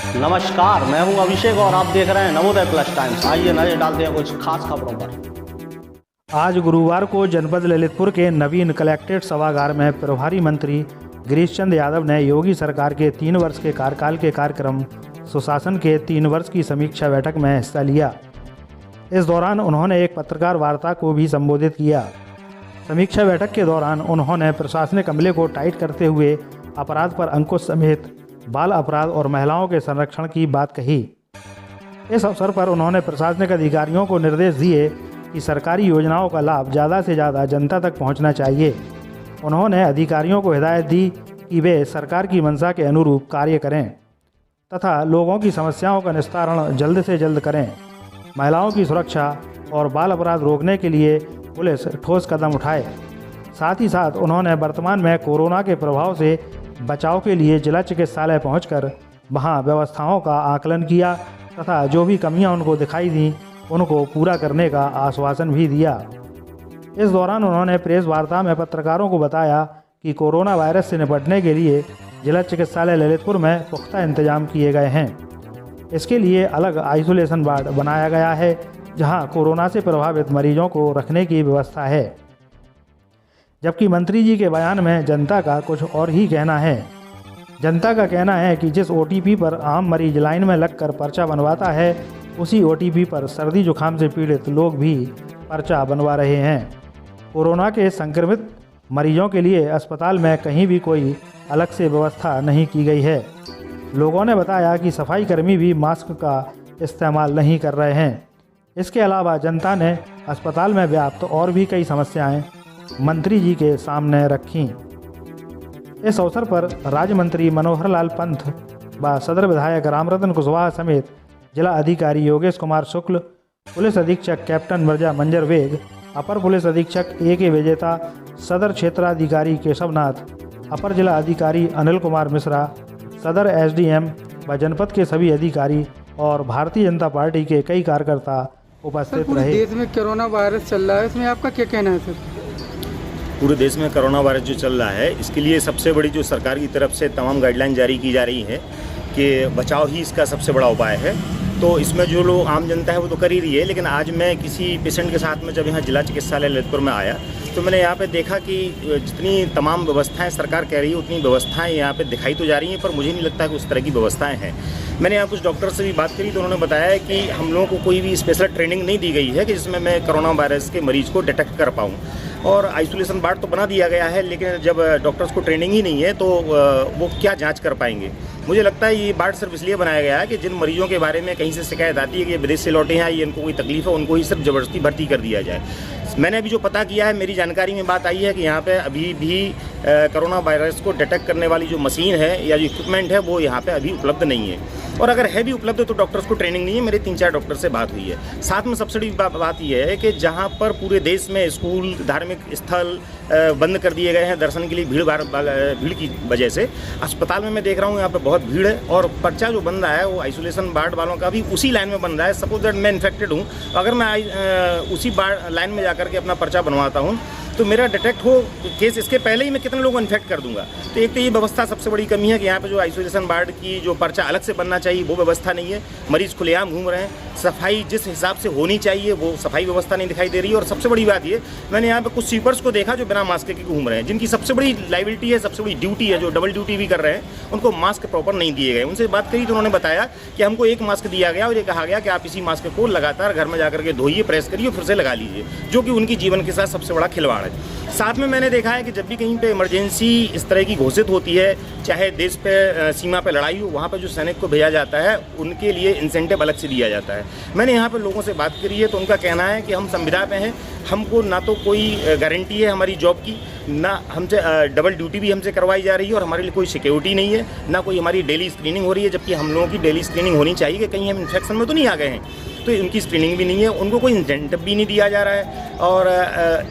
नमस्कार, मैं हूं अभिषेक और आप देख रहे हैं नवोदय प्लस टाइम्स। आइए नजर डालते हैं कुछ खास खबरों पर। आज गुरुवार को जनपद ललितपुर के नवीन कलेक्ट्रेट सभागार में प्रभारी मंत्री गिरीश चंद यादव ने योगी सरकार के 3 वर्ष के कार्यकाल के कार्यक्रम सुशासन के 3 वर्ष की समीक्षा बैठक में हिस्सा लिया। इस दौरान उन्होंने एक पत्रकार वार्ता को भी संबोधित किया। समीक्षा बैठक के दौरान उन्होंने प्रशासनिक अमले को टाइट करते हुए अपराध पर अंकुश समेत बाल अपराध और महिलाओं के संरक्षण की बात कही। इस अवसर पर उन्होंने प्रशासनिक अधिकारियों को निर्देश दिए कि सरकारी योजनाओं का लाभ ज़्यादा से ज़्यादा जनता तक पहुंचना चाहिए। उन्होंने अधिकारियों को हिदायत दी कि वे सरकार की मंशा के अनुरूप कार्य करें तथा लोगों की समस्याओं का निस्तारण जल्द से जल्द करें। महिलाओं की सुरक्षा और बाल अपराध रोकने के लिए पुलिस ठोस कदम उठाए। साथ ही साथ उन्होंने वर्तमान में कोरोना के प्रभाव से बचाव के लिए जिला चिकित्सालय पहुंचकर वहां व्यवस्थाओं का आकलन किया तथा जो भी कमियां उनको दिखाई दी उनको पूरा करने का आश्वासन भी दिया। इस दौरान उन्होंने प्रेस वार्ता में पत्रकारों को बताया कि कोरोना वायरस से निपटने के लिए जिला चिकित्सालय ललितपुर में पुख्ता इंतजाम किए गए हैं। इसके लिए अलग आइसोलेशन वार्ड बनाया गया है जहां कोरोना से प्रभावित मरीजों को रखने की व्यवस्था है। जबकि मंत्री जी के बयान में जनता का कुछ और ही कहना है। जनता का कहना है कि जिस OTP पर आम मरीज लाइन में लगकर पर्चा बनवाता है उसी OTP पर सर्दी जुकाम से पीड़ित लोग भी पर्चा बनवा रहे हैं। कोरोना के संक्रमित मरीजों के लिए अस्पताल में कहीं भी कोई अलग से व्यवस्था नहीं की गई है। लोगों ने बताया कि सफाई कर्मी भी मास्क का इस्तेमाल नहीं कर रहे हैं। इसके अलावा जनता ने अस्पताल में व्याप्त और भी कई समस्याएं मंत्री जी के सामने रखीं। इस अवसर पर राज्य मंत्री मनोहर लाल पंथ व सदर विधायक रामरतन कुशवाहा समेत जिला अधिकारी योगेश कुमार शुक्ल, पुलिस अधीक्षक कैप्टन मिर्जा मंजर वेग, अपर पुलिस अधीक्षक AK विजेता, सदर क्षेत्राधिकारी केशवनाथ, अपर जिला अधिकारी अनिल कुमार मिश्रा, सदर SDM व जनपद के सभी अधिकारी और भारतीय जनता पार्टी के कई कार्यकर्ता उपस्थित रहे। देश में कोरोना वायरस चल रहा है, इसमें आपका क्या कहना है सर? पूरे देश में कोरोना वायरस जो चल रहा है इसके लिए सबसे बड़ी जो सरकार की तरफ से तमाम गाइडलाइन जारी की जा रही है कि बचाव ही इसका सबसे बड़ा उपाय है। तो इसमें जो लोग आम जनता है वो तो कर ही रही है, लेकिन आज मैं किसी पेशेंट के साथ में जब यहाँ जिला चिकित्सालय ललितपुर में आया तो मैंने यहाँ पे देखा कि जितनी तमाम व्यवस्थाएं सरकार कह रही है उतनी व्यवस्थाएं यहाँ पे दिखाई तो जा रही हैं, पर मुझे नहीं लगता कि उस तरह की व्यवस्थाएं हैं। मैंने यहाँ कुछ डॉक्टर से भी बात करी तो उन्होंने बताया है कि हम लोगों को कोई भी स्पेशल ट्रेनिंग नहीं दी गई है कि जिसमें मैं कोरोना वायरस के मरीज को डिटेक्ट कर पाऊँ। और आइसोलेशन वार्ड तो बना दिया गया है, लेकिन जब डॉक्टर्स को ट्रेनिंग ही नहीं है तो वो क्या जांच कर पाएंगे। मुझे लगता है ये वार्ड सिर्फ इसलिए बनाया गया है कि जिन मरीजों के बारे में कहीं से शिकायत आती है कि ये विदेश से लौटे हैं, ये इनको कोई तकलीफ है, उनको ही सिर्फ ज़बरदस्ती भर्ती कर दिया जाए। मैंने अभी जो पता किया है, मेरी जानकारी में बात आई है कि यहाँ पे अभी भी कोरोना वायरस को डिटेक्ट करने वाली जो मशीन है या जो इक्विपमेंट है वो यहाँ पे अभी उपलब्ध नहीं है, और अगर है भी उपलब्ध तो डॉक्टर्स को ट्रेनिंग नहीं है। मेरे 3-4 डॉक्टर से बात हुई है। साथ में सबसे बड़ी बात यह है कि जहाँ पर पूरे देश में स्कूल, धार्मिक स्थल बंद कर दिए गए हैं दर्शन के लिए भीड़ की वजह से, अस्पताल में मैं देख रहा हूँ यहाँ पे बहुत भीड़ है और पर्चा जो बन रहा है वो आइसोलेशन वार्ड वालों का भी उसी लाइन में बन रहा है। सपोज दैट मैं इन्फेक्टेड हूँ, अगर मैं उसी लाइन में जाकर के अपना पर्चा बनवाता हूँ तो मेरा डिटेक्ट हो केस इसके पहले ही मैं कितने लोगों को इन्फेक्ट कर दूंगा। तो एक तो ये व्यवस्था सबसे बड़ी कमी है कि यहाँ पे जो आइसोलेशन वार्ड की जो पर्चा अलग से बनना चाहिए वो व्यवस्था नहीं है। मरीज खुलेआम घूम रहे हैं, सफाई जिस हिसाब से होनी चाहिए वो सफाई व्यवस्था नहीं दिखाई दे रही है। और सबसे बड़ी बात ये, मैंने यहाँ पे कुछ स्वीपर्स को देखा जो बिना मास्क के घूम रहे हैं, जिनकी सबसे बड़ी लाइबिलिटी है, सबसे बड़ी ड्यूटी है, जो डबल ड्यूटी भी कर रहे हैं, उनको मास्क प्रॉपर नहीं दिए गए। उनसे बात करी तो उन्होंने बताया कि हमको एक मास्क दिया गया और ये कहा गया कि आप इसी मास्क को लगातार घर में जाकर के धोइए, प्रेस करिए, फिर से लगा लीजिए, जो कि उनकी जीवन के साथ सबसे बड़ा खिलवाड़ है। साथ में मैंने देखा है कि जब भी कहीं पे इमरजेंसी इस तरह की घोषित होती है, चाहे देश पे सीमा पे लड़ाई हो, वहाँ पे जो सैनिक को भेजा जाता है उनके लिए इंसेंटिव अलग से दिया जाता है। मैंने यहाँ पे लोगों से बात करी है तो उनका कहना है कि हम संविदा पे हैं, हमको ना तो कोई गारंटी है हमारी जॉब की, ना हमसे डबल ड्यूटी भी हमसे करवाई जा रही है और हमारे लिए कोई सिक्योरिटी नहीं है, ना कोई हमारी डेली स्क्रीनिंग हो रही है, जबकि हम लोगों की डेली स्क्रीनिंग होनी चाहिए कि कहीं हम इन्फेक्शन में तो नहीं आ गए हैं। तो उनकी स्क्रीनिंग भी नहीं है, उनको कोई इंसेंटिव भी नहीं दिया जा रहा है और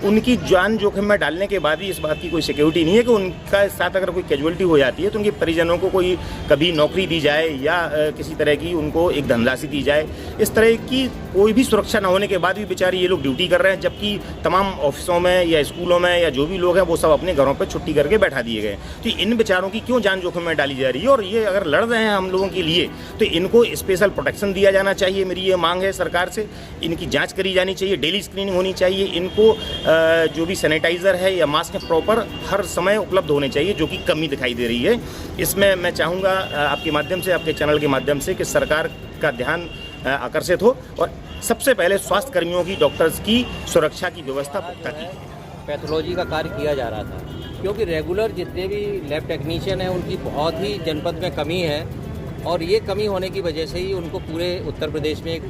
उनकी जान जोखिम में डालने के बाद भी इस बात की कोई सिक्योरिटी नहीं है कि उनका साथ अगर कोई कैजुअलिटी हो जाती है तो उनके परिजनों को कोई कभी नौकरी दी जाए या किसी तरह की उनको एक धनराशि दी जाए। इस तरह की कोई भी सुरक्षा न होने के बाद भी बेचारे ये लोग ड्यूटी कर रहे हैं, जबकि बाकी तमाम ऑफिसों में या स्कूलों में या जो भी लोग हैं वो सब अपने घरों पर छुट्टी करके बैठा दिए गए। तो इन बेचारों की क्यों जान जोखिम में डाली जा रही है? और ये अगर लड़ रहे हैं हम लोगों के लिए तो इनको स्पेशल प्रोटेक्शन दिया जाना चाहिए। मेरी ये मांग है सरकार से, इनकी जांच करी जानी चाहिए, डेली स्क्रीनिंग होनी चाहिए, इनको जो भी सैनिटाइज़र है या मास्क है प्रॉपर हर समय उपलब्ध होने चाहिए, जो कि कमी दिखाई दे रही है। इसमें मैं चाहूँगा आपके माध्यम से, आपके चैनल के माध्यम से कि सरकार का ध्यान आकर्षित हो और सबसे पहले स्वास्थ्य कर्मियों की, डॉक्टर्स की सुरक्षा की व्यवस्था पुख्ता की। पैथोलॉजी का कार्य किया जा रहा था, क्योंकि रेगुलर जितने भी लैब टेक्नीशियन हैं उनकी बहुत ही जनपद में कमी है और ये कमी होने की वजह से ही उनको पूरे उत्तर प्रदेश में एक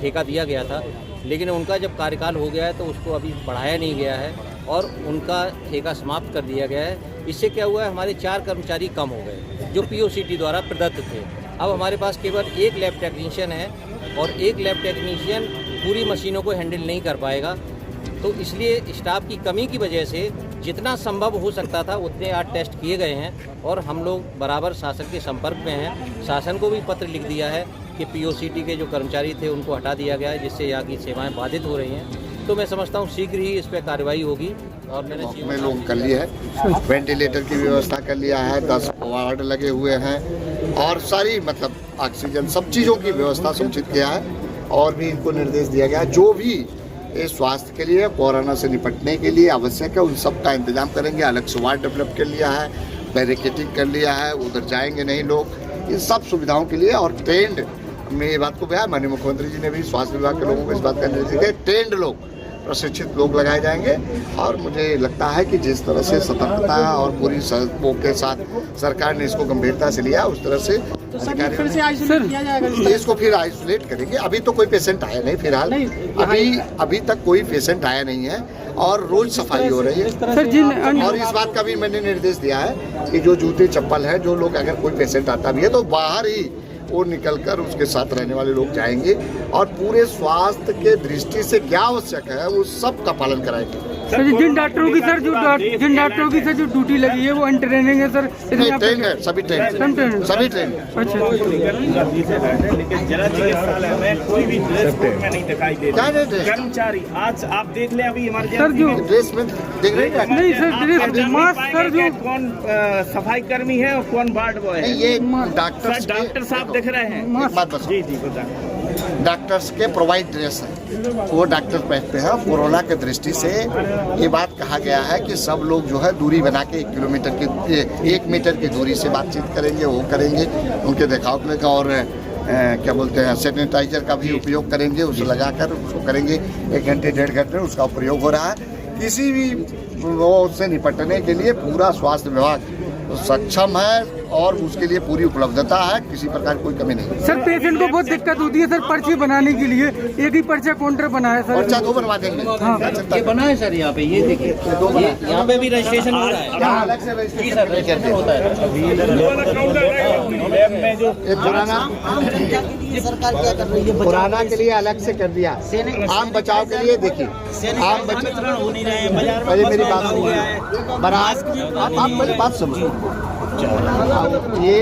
ठेका दिया गया था। लेकिन उनका जब कार्यकाल हो गया है तो उसको अभी बढ़ाया नहीं गया है और उनका ठेका समाप्त कर दिया गया है। इससे क्या हुआ है, हमारे 4 कर्मचारी कम हो गए जो POCT द्वारा प्रदत्त थे। अब हमारे पास केवल 1 लैब टेक्नीशियन है और 1 लैब टेक्नीशियन पूरी मशीनों को हैंडल नहीं कर पाएगा। तो इसलिए स्टाफ की कमी की वजह से जितना संभव हो सकता था उतने आज टेस्ट किए गए हैं और हम लोग बराबर शासन के संपर्क में हैं। शासन को भी पत्र लिख दिया है कि POCT के जो कर्मचारी थे उनको हटा दिया गया है, जिससे यहाँ की सेवाएं बाधित हो रही हैं। तो मैं समझता हूँ शीघ्र ही इस पर कार्रवाई होगी। और मैंने लोग कर लिया है, वेंटिलेटर की व्यवस्था कर लिया है, 10 वार्ड लगे हुए हैं और सारी मतलब ऑक्सीजन सब चीज़ों की व्यवस्था सुनिश्चित किया है। और भी इनको निर्देश दिया गया है जो भी स्वास्थ्य के लिए, कोरोना से निपटने के लिए आवश्यक है उन सब का इंतजाम करेंगे। अलग से वार्ड डेवलप कर लिया है, बैरिकेडिंग कर लिया है, उधर जाएंगे नहीं लोग, इन सब सुविधाओं के लिए। और ट्रेंड, हमने ये बात को कहा, माननीय मुख्यमंत्री जी ने भी स्वास्थ्य विभाग के लोगों को इस बात का निर्देश दिया, ट्रेंड लोग, प्रशिक्षित लोग लगाए जाएंगे। और मुझे लगता है कि जिस तरह से सतर्कता और पूरी वो के साथ सरकार ने इसको गंभीरता से लिया, उस तरह से फिर से आइसोलेट किया जाएगा। इसको फिर आइसोलेट करेंगे। अभी तो कोई पेशेंट आया नहीं फिलहाल, अभी तक कोई पेशेंट आया नहीं है और रोज सफाई हो रही है सर। और इस बात का भी मैंने निर्देश दिया है कि जो जूते चप्पल है, जो लोग अगर कोई पेशेंट आता भी है तो बाहर ही वो निकलकर उसके साथ रहने वाले लोग जाएंगे और पूरे स्वास्थ्य के दृष्टि से क्या आवश्यक है वो सब का पालन कराएंगे। सर जिन डॉक्टरों की सर जो ड्यूटी लगी है वो अनट्रेनिंग है सर? ट्रेन है, सभी ट्रेन, सभी ट्रेन। अच्छा, लेकिन जिला चिकित्सालय में कोई भी ड्रेस कोड में नहीं दिखाई दे रहा कर्मचारी। आज आप देख ले, अभी इमरजेंसी ड्रेस में देख रहे हैं नहीं सर, मास्क सर जो कौन सफाई कर्मी है और कौन वार्ड बॉय है, ये डॉक्टर साहब दिख रहे हैं। जी बताएं। डॉक्टर्स के प्रोवाइड ड्रेस है, वो डॉक्टर पहनते हैं। कोरोना के दृष्टि से ये बात कहा गया है कि सब लोग जो है दूरी बना के 1 मीटर की दूरी से बातचीत करेंगे, वो करेंगे उनके देखाव में। और क्या बोलते हैं, सैनिटाइजर का भी उपयोग करेंगे, उसे लगाकर उसको करेंगे। 1 घंटे 1.5 घंटे उसका प्रयोग हो रहा है। किसी भी वो उससे निपटने के लिए पूरा स्वास्थ्य विभाग सक्षम है और उसके लिए पूरी उपलब्धता है, किसी प्रकार कोई कमी नहीं। सर पेशेंट को बहुत दिक्कत होती है सर, पर्ची बनाने के लिए एक ही पर्चा काउंटर बना है सर। पर्चा 2 बनवा देंगे। ये बना है सर, यहाँ पे ये देखिए, यहाँ पे भी रजिस्ट्रेशन हो रहा है। अलग से रजिस्ट्रेशन होता है। पुराना के लिए अलग से कर दिया, आम बचाव के लिए। देखिए आम बचाव हो नहीं रहे हैं, पहले मेरी बात सुनिए, बराज आप मेरी बात सुनो। ये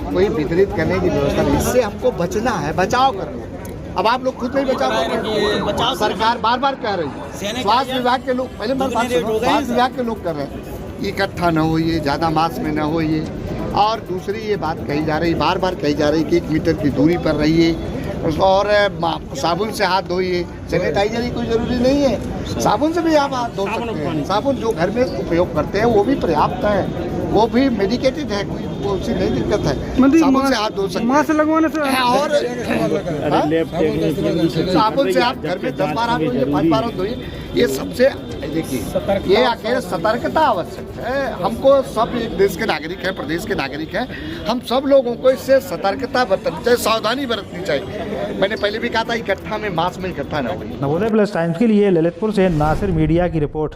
कोई वितरित करने की व्यवस्था नहीं, इससे हमको बचना है, बचाव करना है। अब आप लोग खुद नहीं बचाव कर रहे हैं, सरकार बार बार कह रही है। स्वास्थ्य विभाग के लोग, पहले मैं बात सुनो, स्वास्थ्य विभाग के लोग कर रहे हैं इकट्ठा न होइए, ज़्यादा मास में न होइए। और दूसरी ये बात कही जा रही, बार बार कही जा रही कि 1 मीटर की दूरी पर रहिए और साबुन से हाथ धोइए। सैनिटाइजर की कोई ज़रूरी नहीं है, साबुन से भी आप हाथ धो सकते हैं। साबुन जो घर में उपयोग करते हैं वो भी पर्याप्त है, वो भी मेडिकेटेड है, कोई उससे नहीं दिक्कत है। साबुन से हाथ धो सकते हैं, मास्क लगवाना सर। और साबुन से आप घर में 10 बार हाथ धोइए, 5 बार हाथ धोइए। ये सबसे, देखिए ये अकेले सतर्कता आवश्यक है। हमको सब एक देश के नागरिक हैं, प्रदेश के नागरिक हैं, हम सब लोगों को इससे सतर्कता बरतनी चाहिए, सावधानी बरतनी चाहिए। मैंने पहले भी कहा था इकट्ठा में, मास में इकट्ठा न हो। नवोदय प्लस टाइम्स के लिए ललितपुर से नासिर मीडिया की रिपोर्ट।